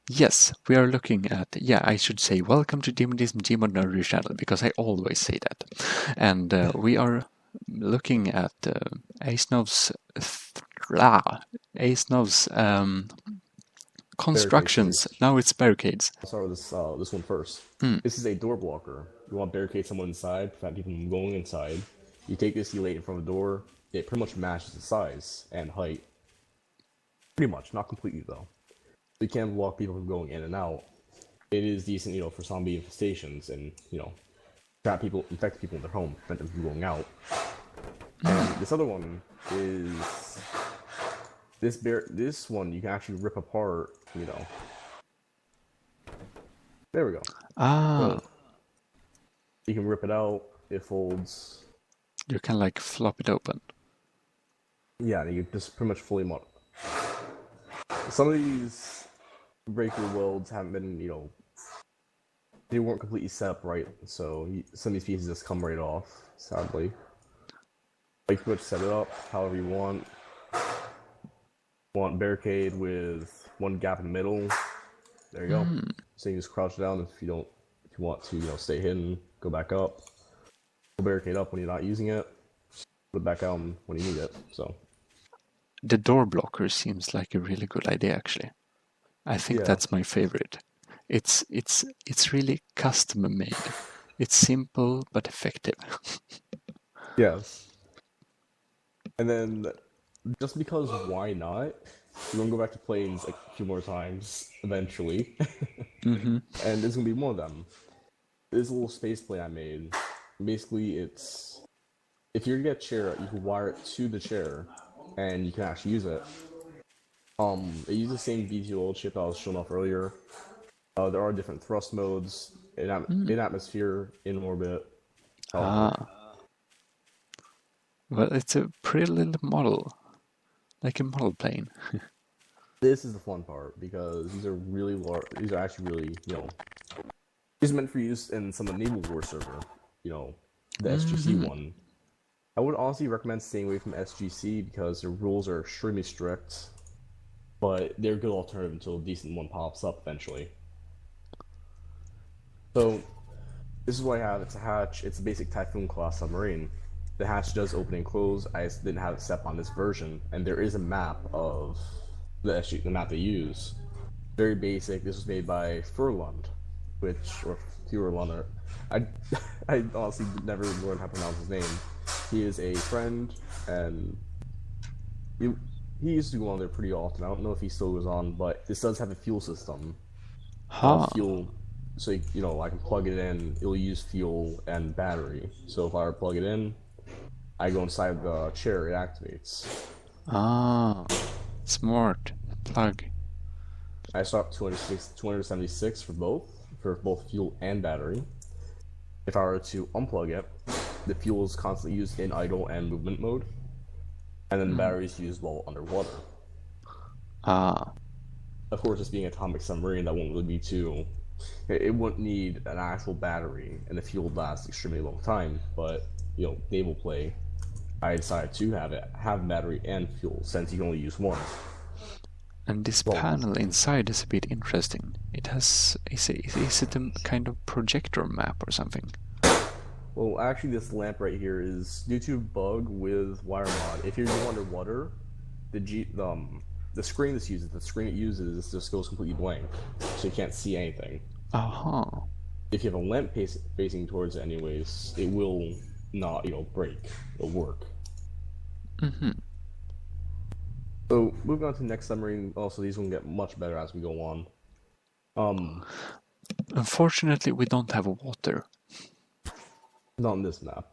Yes, we are looking at, yeah, I should say welcome to Gmodism Gmod Nerdery channel, because I always say that. And we are looking at Asnow's Asnow's Barricades constructions. first. Now it's barricades. I'll start with this one first. Hmm. This is a door blocker. You want to barricade someone inside, prevent people from going inside. You take this, you lay it in front of the door. It pretty much matches the size and height. Pretty much, not completely though. You can't block people from going in and out. It is decent, for zombie infestations and, trap people, infect people in their home, prevent them from going out. And this other one is this one you can actually rip apart. There we go. Ah, So you can rip it out. It folds. you can like flop it open. Yeah, you just pretty much fully mod. Some of these breakthrough welds haven't been, they weren't completely set up right, so some of these pieces just come right off, sadly. Like, pretty much set it up however you want. Want barricade with one gap in the middle. There you go. So you just crouch down if you want to, stay hidden, go back up. Go barricade up when you're not using it. Put it back down when you need it. So The door blocker seems like a really good idea, actually. I think yeah. that's my favorite. It's really custom made. It's simple but effective. Yes. And then, just because why not? We're gonna go back to planes a few more times eventually, Mm-hmm. and there's gonna be more of them. This little space plane I made. Basically, it's if you get a chair, you can wire it to the chair, and you can actually use it. It uses the same VTOL chip I was showing off earlier. There are different thrust modes in atmosphere, in orbit, however. Ah, well, it's a pretty little model, like a model plane. This is the fun part because these are really large. These are actually really, these are meant for use in some of the Naval War server. The SGC one. I would honestly recommend staying away from SGC because their rules are extremely strict, but they're a good alternative until a decent one pops up eventually. So this is what I have. It's a hatch. It's a basic Typhoon class submarine. The hatch does open and close. I just didn't have it set on this version, and there is a map of the map they use. Very basic. This was made by Furlund, or Furlund. I I honestly never learned how to pronounce his name. He is a friend, and he used to go on there pretty often. I don't know if he still goes on, but this does have a fuel system. Ha, Fuel, so I can plug it in. It'll use fuel and battery. So if I plug it in, I go inside the chair. It activates. ah, smart plug. I start 276 for both fuel and battery. If I were to unplug it, the fuel is constantly used in idle and movement mode, and then the battery is used while underwater. Ah, Of course, this being an atomic submarine, that won't really be too. It wouldn't need an actual battery, and the fuel would last extremely long time. But naval play, I decided to have battery and fuel since you can only use one. and this Well, panel inside is a bit interesting. It has, is it a kind of projector map or something? well, actually, this lamp right here is due to a bug with wire mod. If you're underwater, the screen it uses just goes completely blank, so you can't see anything. Uh-huh. If you have a lamp facing towards it, anyways, it will not break. It'll work. Mm-hmm. So moving on to the next submarine. Also, these will get much better as we go on. Unfortunately, we don't have water. Not on this map.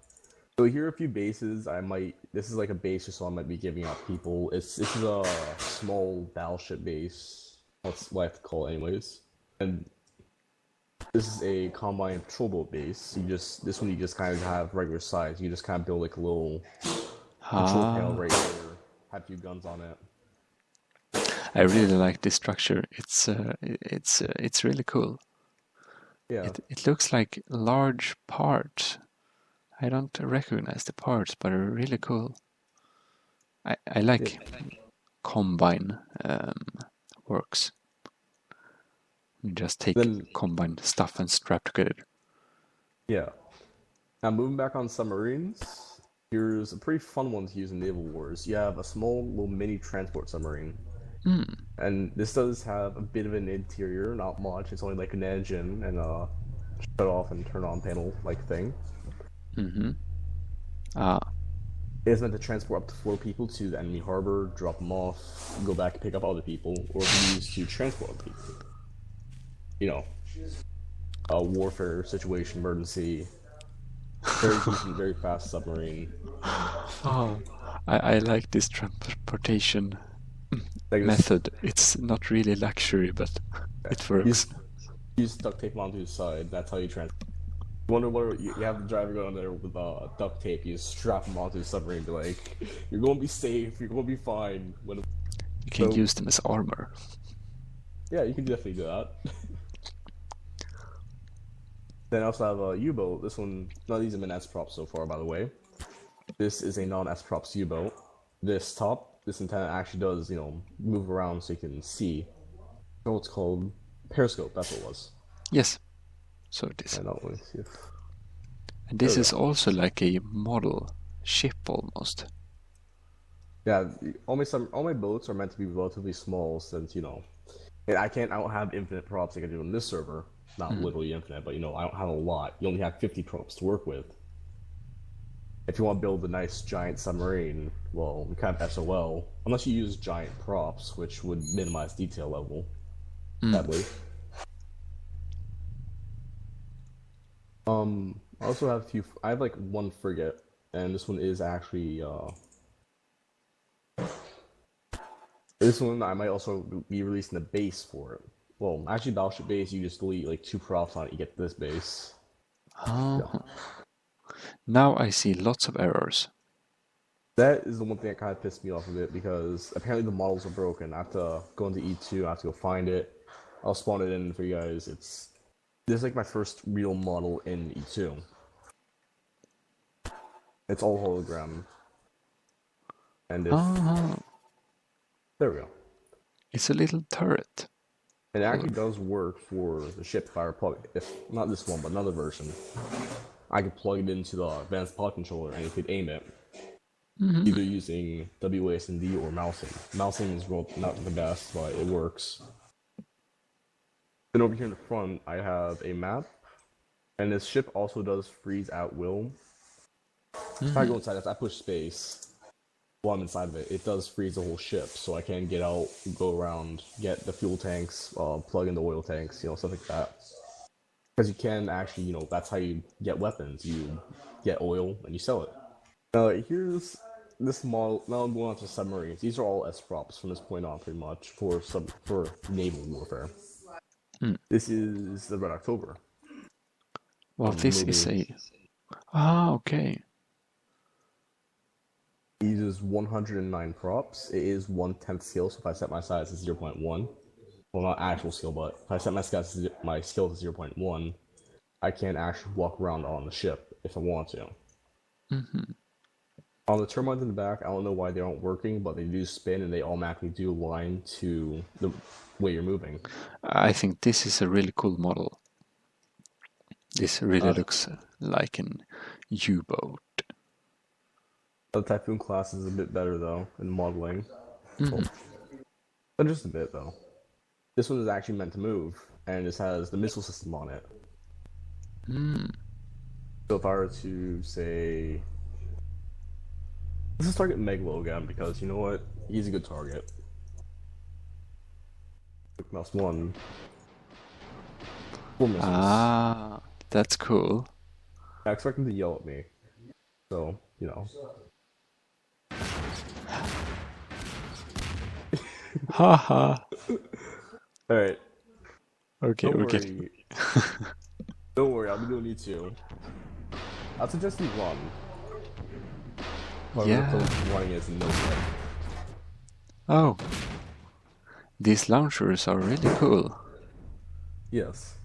So here are a few bases. This is like a base, just so I might be giving out people. This is a small battleship base. That's what I have to call it, anyways. And this is a combine patrol boat base. This one you just kind of have regular size. You just kind of build like a little control panel right here. Have a few guns on it. I really like this structure. It's really cool. Yeah. It looks like large parts. I don't recognize the parts, but they're really cool. I like combine works. You just take Then combine stuff and strap together. yeah. Now moving back on submarines, here's a pretty fun one to use in naval wars. You have a small little mini transport submarine. And this does have a bit of an interior, not much. It's only like an engine and a shut off and turn on panel like thing. Ah, It is meant to transport up to 4 people to the enemy harbor, drop them off, go back and pick up other people, or be used to transport other people. You know, a warfare situation, emergency. Very decent, very fast submarine. oh, I like this transportation Like this, method. It's not really luxury, but it works. you just duct tape onto his side. That's how you transport. You wonder what you have the driver go on there with duct tape. You just strap him onto the submarine and be like, "You're going to be safe. You're going to be fine." You can use them as armor. Yeah, you can definitely do that. Then I also have a U-boat. This one, none of these have been S-props so far, by the way. This is a non-S-props U-boat. This antenna actually does, move around so you can see. Oh, it's called periscope. That's what it was. Yes, so it is. And this is also like a model ship almost. Yeah, all my boats are meant to be relatively small since, and I don't have infinite props like I do on this server. Not literally infinite, but I don't have a lot. You only have 50 props to work with. If you want to build a nice giant submarine, well, you kind of SOL, unless you use giant props, which would minimize detail level, sadly. I also have I have like one frigate, and this one is actually, this one I might also be releasing a base for it. Well, actually, Battleship base, you just delete like 2 props on it, you get this base. Now I see lots of errors. That is the one thing that kind of pissed me off a bit because apparently the models are broken. I have to go into E2, I have to go find it. I'll spawn it in for you guys. This is like my first real model in E2. It's all hologram. And there we go. It's a little turret. It actually does work for the ship if I were plug. If not this one, but another version. I could plug it into the advanced pod controller and you could aim it. Either using WASD or mousing. Mousing is not the best, but it works. Then over here in the front, I have a map. And this ship also does freeze at will. If I go inside, if I push space while I'm inside of it, it does freeze the whole ship. So I can get out, go around, get the fuel tanks, plug in the oil tanks, stuff like that. Because you can actually, that's how you get weapons. You get oil and you sell it. Now, here's this model. Now I'm going on to submarines. These are all S-props from this point on, pretty much, for naval warfare. This is the Red October. Well, this is a... okay. It uses 109 props. It is 1/10 scale, so if I set my size to 0.1, well, not actual scale, but if I set my scale to 0.1, I can actually walk around on the ship if I want to. On the turbines in the back, I don't know why they aren't working, but they do spin and they automatically do align to the way you're moving. I think this is a really cool model. This really looks like an U-boat. The Typhoon class is a bit better, though, in modeling. But just a bit, though. This one is actually meant to move, and this has the missile system on it. So if I were to say... Let's just target Megalo again, because you know what? He's a good target. Mouse 1. 4 missiles. That's cool. I expect him to yell at me. So, Haha. Alright. Okay, Don't we're worry. getting... Don't worry, I'll be doing you too. I'd suggest you run. Running is no good. Oh. These launchers are really cool. Yes.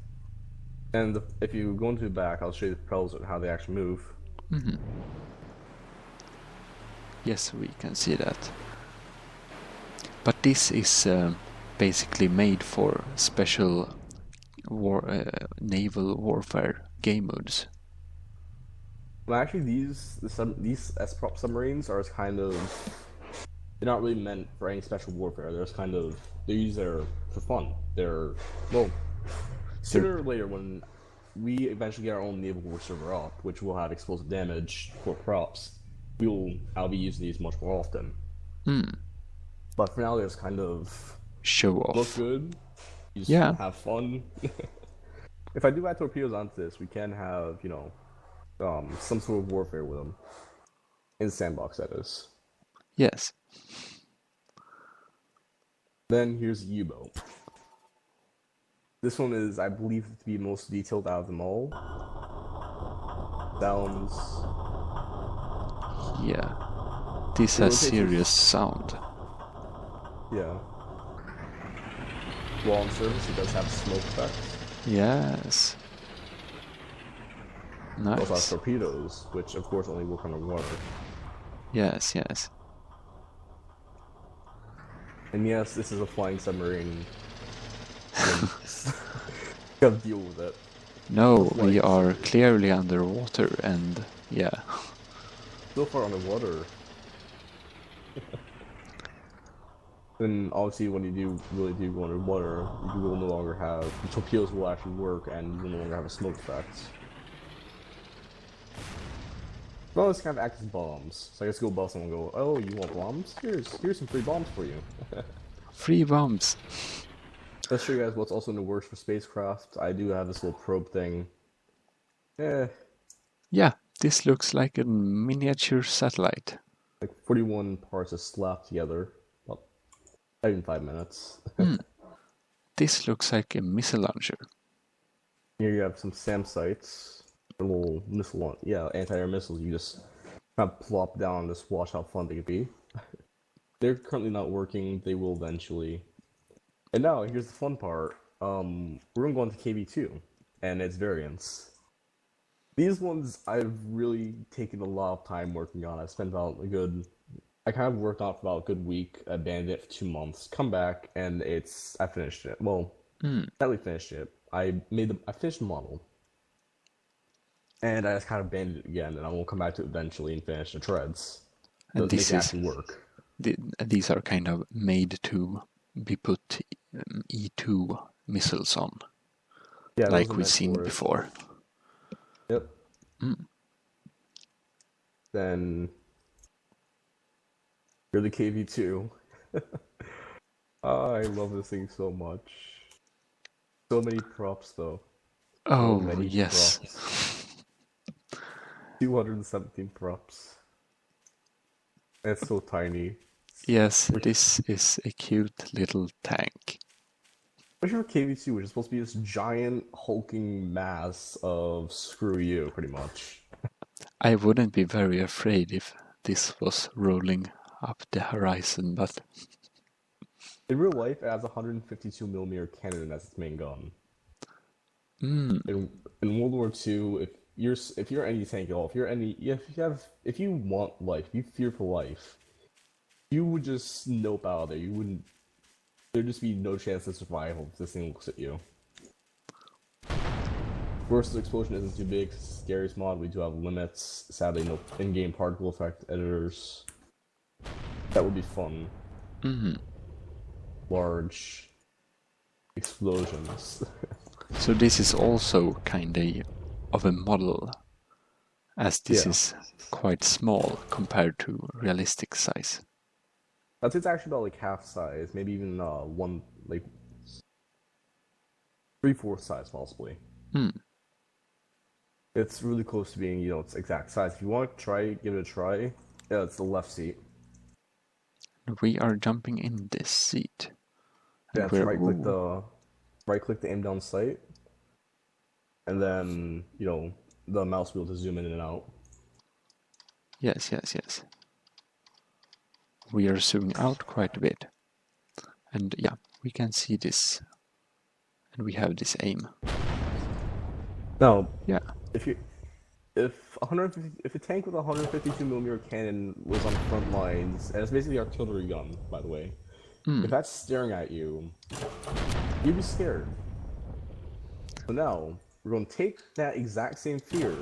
And if you go into the back, I'll show you the propellers and how they actually move. Yes, we can see that. But this is basically made for special naval warfare game modes. Well, actually, these S-prop submarines are kind of they're not really meant for any special warfare. They're used there for fun. Well, sooner or later when we eventually get our own naval war server up, which will have explosive damage for props, I'll be using these much more often. But for now, there's kind of show look off. good. You just Yeah. have fun. If I do add torpedoes onto this, we can have some sort of warfare with them in the sandbox. That is. Yes. Then here's the U-boat. This one is, I believe, to be most detailed out of them all. Sounds. Yeah. This has serious sound. Yeah. While on surface, it does have smoke effects. Yes. It also has Nice. torpedoes, which of course only work underwater. Yes, yes. And yes, this is a flying submarine. Gotta deal with it. No, we are clearly underwater and yeah. So far underwater. Then obviously when you really do go underwater, you will no longer have the torpedoes will actually work and you will no longer have a smoke effect. Well, it's kind of act as bombs. So I guess go above someone and go, oh, you want bombs? Here's some free bombs for you. Free bombs. Let's show you guys what's also in the works for spacecraft. I do have this little probe thing. Yeah, this looks like a miniature satellite. Like 41 parts are slapped together. Well, not even 5 minutes. This looks like a missile launcher. Here you have some SAM sites. A little missile, anti-air missiles. You just kind of plop down and just watch how fun they can be. They're currently not working. They will eventually. And now, here's the fun part. We're going to go into KV2 and its variants. These ones I've really taken a lot of time working on. I've spent about I kind of worked on it for about a good week, abandoned it for 2 months, come back, and I finished it. Well, not really finished it. I finished the model. And I just kind of abandoned it again, and I will come back to it eventually and finish the treads. And this is actually work. These are kind of made to be put E2 missiles on, like we've seen before. Yep. Then you're the KV2. I love this thing so much. So many props, though. Oh, yes. Props. 217 props. It's so tiny. Yes, this is a cute little tank. Especially for KV2, which is supposed to be this giant hulking mass of screw you, pretty much. I wouldn't be very afraid if this was rolling up the horizon, but... In real life, it has a 152mm cannon as its main gun. In World War II, if you're any tank at all, if you want life, if you fear for life, you would just nope out of there. There'd just be no chance of survival if this thing looks at you. Of course, the explosion isn't too big. It's Garry's mod. We do have limits. Sadly, no in-game particle effect editors. That would be fun. Large explosions. So this is also kind of a model, as this is quite small compared to realistic size. It's actually about like half size, maybe even 3/4 size possibly. It's really close to being, its exact size. If you want to give it a try, it's the left seat. We are jumping in this seat. Yeah, right click the aim down sight, and then the mouse wheel to zoom in and out. Yes. We are zooming out quite a bit, and yeah, we can see this, and we have this aim. Now, yeah, if a tank with a 152mm cannon was on the front lines, and it's basically an artillery gun, by the way. If that's staring at you, you'd be scared. So now, we're going to take that exact same fear,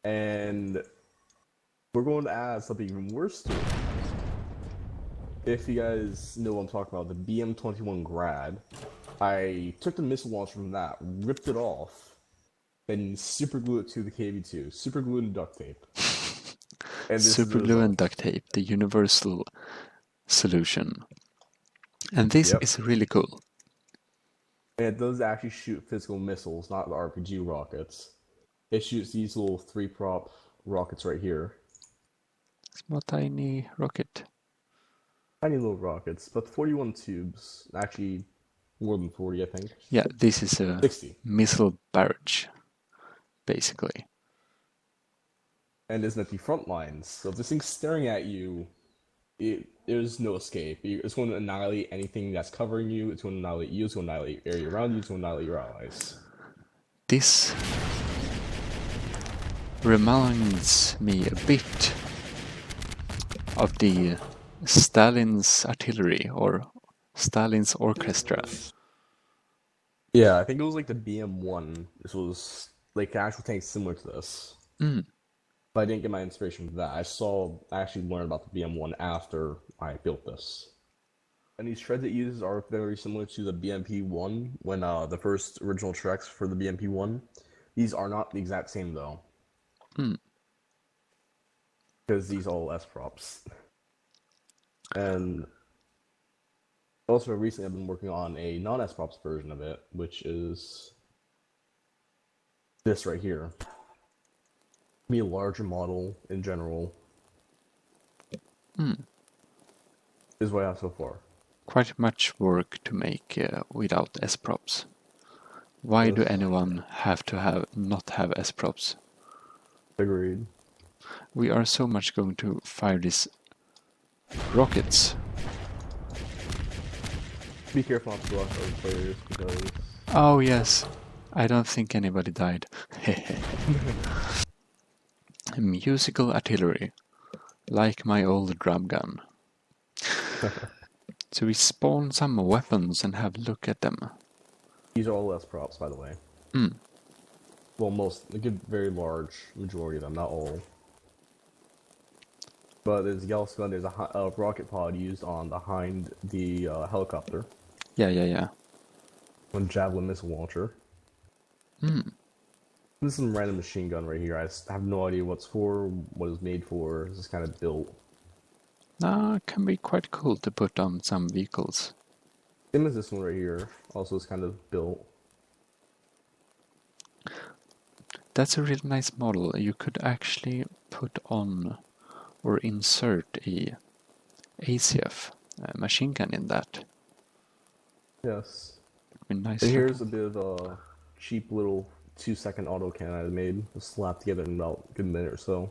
and we're going to add something even worse to it. If you guys know what I'm talking about, the BM-21 Grad, I took the missile launcher from that, ripped it off, then super glue it to the KV-2, super glue and duct tape. And this is the Super glue and result. duct tape, the universal solution. And this Yep. is really cool. And it does actually shoot physical missiles, not the RPG rockets. It shoots these little 3-prop rockets right here. Small tiny rocket. Tiny little rockets, but 41 tubes. Actually, more than 40, I think. Yeah, this is a 60. missile barrage, basically. And isn't at the front lines. So if this thing's staring at you, there's no escape. It's going to annihilate anything that's covering you. It's going to annihilate you. It's going to annihilate the area around you. It's going to annihilate your allies. This reminds me a bit of the Stalin's artillery or Stalin's orchestra. Yeah, I think it was like the BM-1. This was like an actual tank similar to this. But I didn't get my inspiration from that. I actually learned about the BM-1 after I built this. And these treads it uses are very similar to the BMP-1 when the first original tracks for the BMP-1. These are not the exact same though. Because these are all S-props. And also recently I've been working on a non-S-props version of it, which is this right here. Be a larger model in general. Is what I have so far. Quite much work to make without S-props. Why do anyone have to not have S-props? Agreed. We are so much going to fire these rockets. Be careful not to block other players because... Oh yes, I don't think anybody died. Musical artillery, like my old drum gun. So we spawn some weapons and have a look at them. These are all S props, by the way. Well, a good, very large majority of them, not all. But there's a Gauss gun, there's a rocket pod used on behind the helicopter. Yeah. One javelin missile launcher. This is some random machine gun right here. I have no idea what's for, what it's made for. This is kind of built. It can be quite cool to put on some vehicles. Same as this one right here. Also is kind of built. That's a really nice model. You could actually put on or insert a ACF machine gun in that. Yes. It'd be nice. And here's a bit of a cheap little 2-second autocannon I made. Just slapped together in about a good minute or so.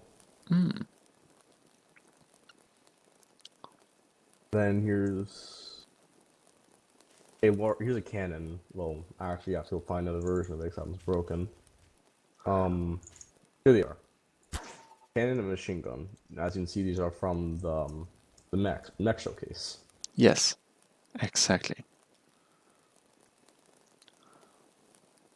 Then here's a cannon. Well, I actually have to go find another version of it because something's broken. Here they are. Cannon and machine gun. As you can see, these are from the mech showcase. Yes, exactly.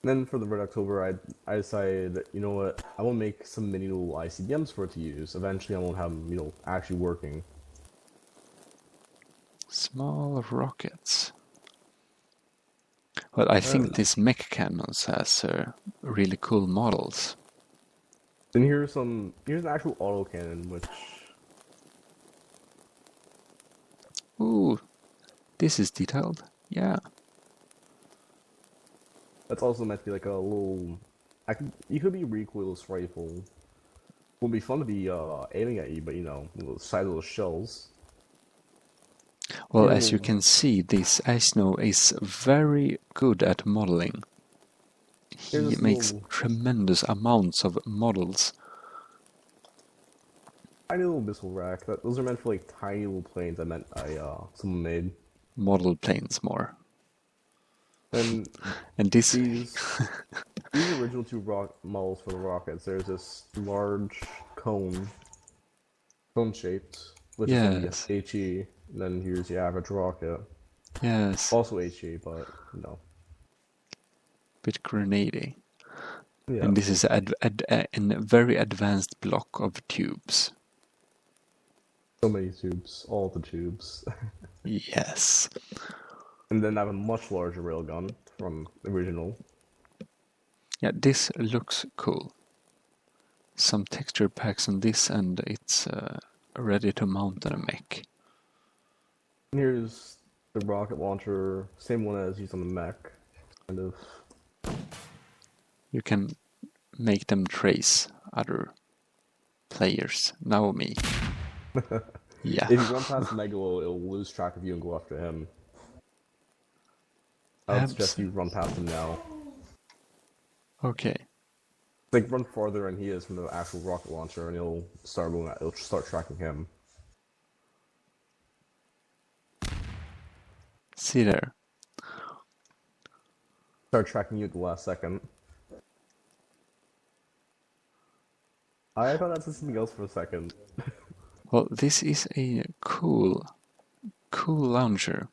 Then for the Red October, I decided, you know what, I will make some mini little ICBMs for it to use. Eventually, I won't have them, actually working. Small rockets. Well, I think this mech cannons has really cool models. Then here's an actual autocannon, which... Ooh, this is detailed. Yeah. That's also meant to be like a little... You could be a recoilless rifle. Would be fun to be aiming at you, but side of those shells. Well, as you can see, this Asnow is very good at modeling. He makes tremendous amounts of models. Tiny little missile rack. Those are meant for like tiny little planes. Someone made. Model planes more. And this... these original two models for the rockets. There's this large cone shaped, which is HE. And then here's the average rocket. Yes. Also HE, but no. bit grenadey. Yeah. And this is a very advanced block of tubes. So many tubes, all the tubes. Yes. And then I have a much larger railgun from the original. Yeah, this looks cool. Some texture packs on this, and it's ready to mount on a mech. Here's the rocket launcher, same one as used on the mech, kind of. You can make them trace other players. Now me. Yeah. If you run past Megalo, it'll lose track of you and go after him. I would suggest you run past him now. Okay. Like run farther than he is from the actual rocket launcher, and it'll start tracking him. See there. Start tracking you at the last second. I thought that's something else for a second. Well, this is a cool launcher.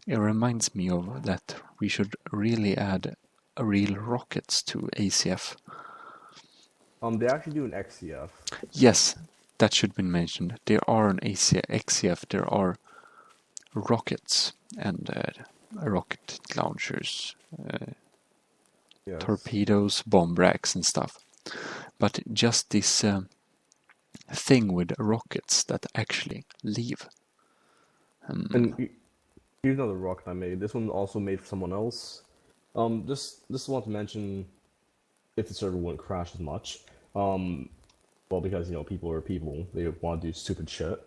It reminds me of that we should really add real rockets to ACF. They actually do an XCF. Yes, that should be mentioned. There are an XCF, there are rockets and rocket launchers, Yes. torpedoes, bomb racks and stuff. But just this thing with rockets that actually leave. And here's another rocket I made. This one also made for someone else. Just want to mention if the server wouldn't crash as much. Well, because people are people, they want to do stupid shit.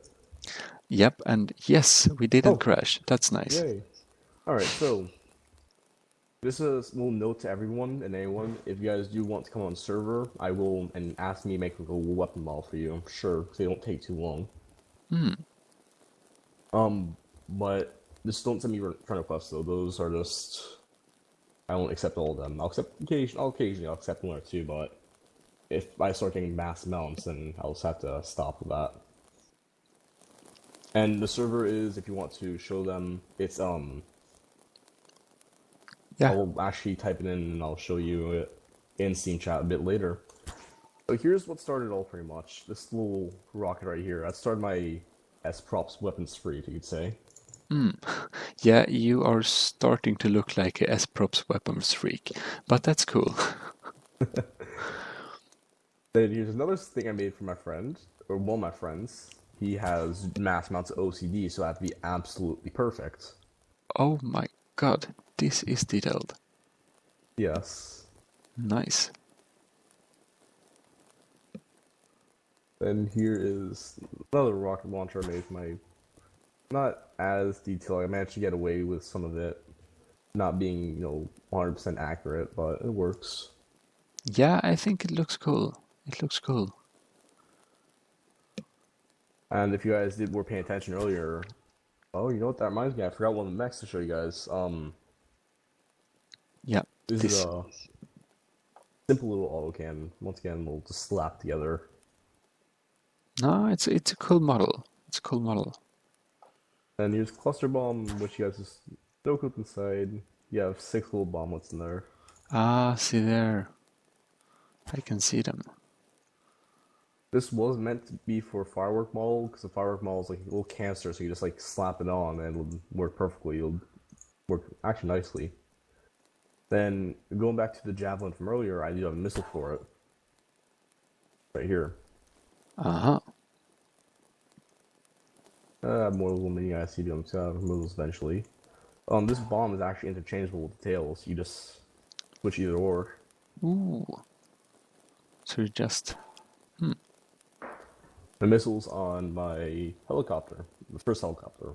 Yep, and yes, we didn't crash. That's nice. Yay! All right, so this is a little note to everyone and anyone. If you guys do want to come on server, I will and ask me to make a weapon model for you. I'm sure they don't take too long. But just don't send me friend requests though. Those are just I won't accept all of them. I'll occasionally accept one or two, but if I start getting mass amounts, then I'll just have to stop with that. And the server is, if you want to show them, it's Yeah. I'll actually type it in and I'll show you it in Steam chat a bit later. So here's what started it all pretty much. This little rocket right here. That started my S-props weapons spree, if you could say. Yeah, you are starting to look like a S-props weapons freak, but that's cool. Then here's another thing I made for my friend, or one of my friends. He has mass amounts of OCD, so I have to be absolutely perfect. Oh my god, this is detailed. Yes. Nice. Then here is another rocket launcher I made for my... Not as detailed. I managed to get away with some of it not being, 100% accurate, but it works. Yeah, I think it looks cool. It looks cool. And if you guys were paying attention earlier, oh, you know what that reminds me? I forgot one of the mechs to show you guys. Yeah, this is a simple little autocannon. Once again, we'll just slap together. No, it's a cool model. It's a cool model. And here's cluster bomb, which you guys just no clip inside. You have 6 little bomblets in there. Ah, see there. I can see them. This was meant to be for a firework model, because the firework model is like a little canister, so you just like slap it on and it'll work perfectly. It'll work actually nicely. Then going back to the javelin from earlier, I do have a missile for it. Right here. Uh-huh. More little mini ICBM, so I have missiles eventually. This bomb is actually interchangeable with the tails. You just switch either or. Ooh. So you just... The missiles on my helicopter, the first helicopter,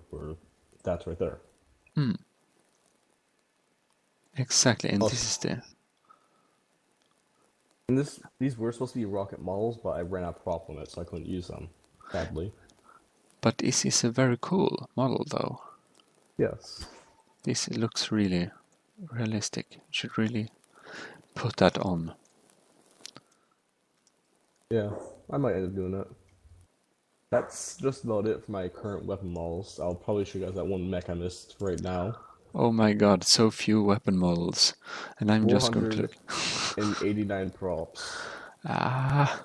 that's right there. Exactly, and this is the... And these were supposed to be rocket models, but I ran out of prop on it, so I couldn't use them, sadly. But this is a very cool model, though. Yes. This looks really realistic. You should really put that on. Yeah, I might end up doing that. That's just about it for my current weapon models. I'll probably show you guys that one mech I missed right now. Oh my god, so few weapon models. And I'm just going to look. 489 props. Ah.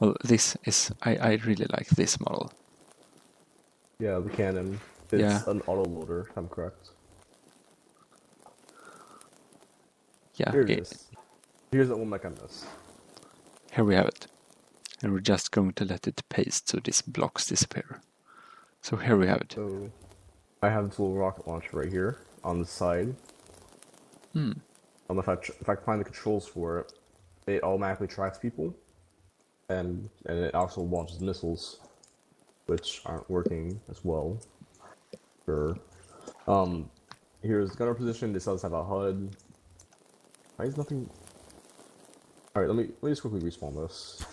Well, this is... I really like this model. Yeah, the cannon. Yeah. It's an autoloader, if I'm correct. Yeah. Here it is. Here's the one mech I missed. Here we have it. And we're just going to let it paste so these blocks disappear. So here we have it. So I have this little rocket launcher right here on the side. If I can find the controls for it, it automatically tracks people, and it also launches missiles, which aren't working as well. Sure. Here's the gunner position. This does have a HUD. Why is nothing? All right, let me just quickly respawn this.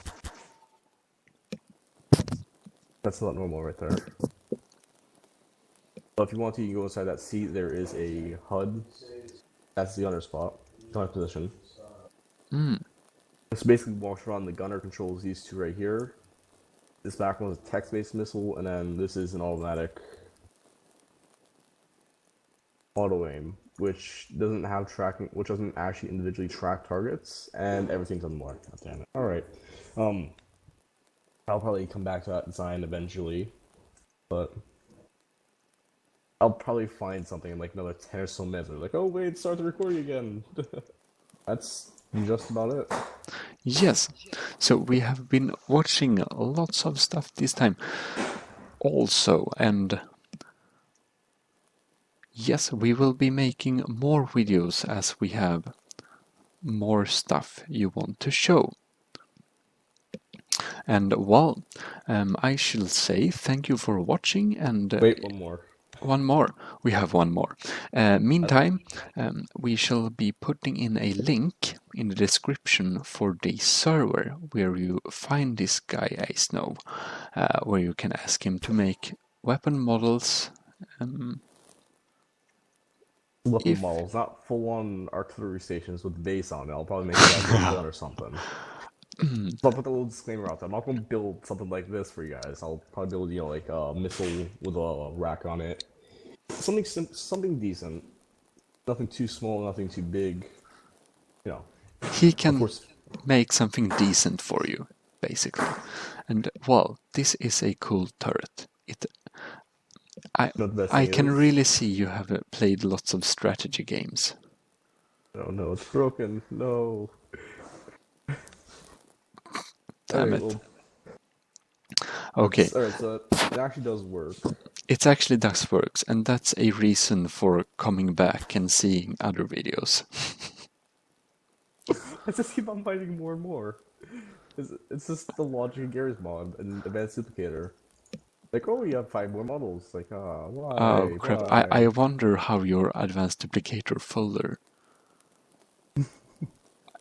That's not normal right there. But if you want to, you can go inside that seat. There is a HUD. That's the gunner spot. Gunner position. This basically walks around. The gunner controls these two right here. This back one is a text-based missile, and then this is an automatic auto aim, which doesn't have tracking, which doesn't actually individually track targets, and everything's unmarked. God damn it! All right. I'll probably come back to that design eventually, but I'll probably find something in like another 10 or so minutes. Like, oh wait, start the recording again. That's just about it. Yes, so we have been watching lots of stuff this time also, and yes, we will be making more videos as we have more stuff you want to show. And well, I shall say thank you for watching, and Wait, one more. One more. We have one more. Meantime, we shall be putting in a link in the description for the server where you find this guy Asnow, where you can ask him to make weapon models. Weapon models, not full-on artillery stations with base on it. I'll probably make it like a gun or something. So I'll put a little disclaimer out there. I'm not going to build something like this for you guys. I'll probably build, you know, like a missile with a rack on it. Something decent. Nothing too small, nothing too big. You know. He can make something decent for you, basically. And well, this is a cool turret. I can really see you have played lots of strategy games. No, it's broken. No. Damn it. Okay. Alright, so it actually does work. It actually does work, and that's a reason for coming back and seeing other videos. I just keep on finding more and more. It's just the logic of Garry's mod and Advanced Duplicator. Like, oh, you have 5 more models. Like, why? Oh crap, why? I wonder how your Advanced Duplicator folder...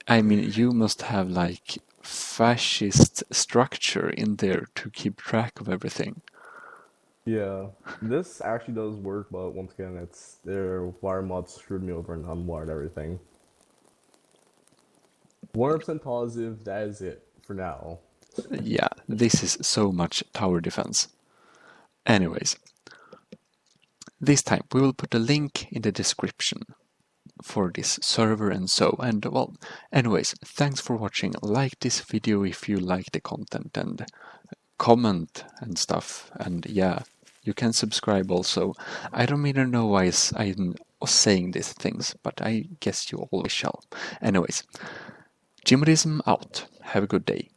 I mean, you must have like fascist structure in there to keep track of everything. Yeah, this actually does work, but once again, it's their wire mods screwed me over and unwired everything. 100% positive, that is it for now. Yeah, this is so much tower defense. Anyways, this time we will put a link in the description for this server and so, and well, anyways, thanks for watching. Like this video if you like the content, and comment and stuff, and yeah, you can subscribe also. I don't even know why I'm saying these things, but I guess you always shall. Anyways, Gmodism out. Have a good day.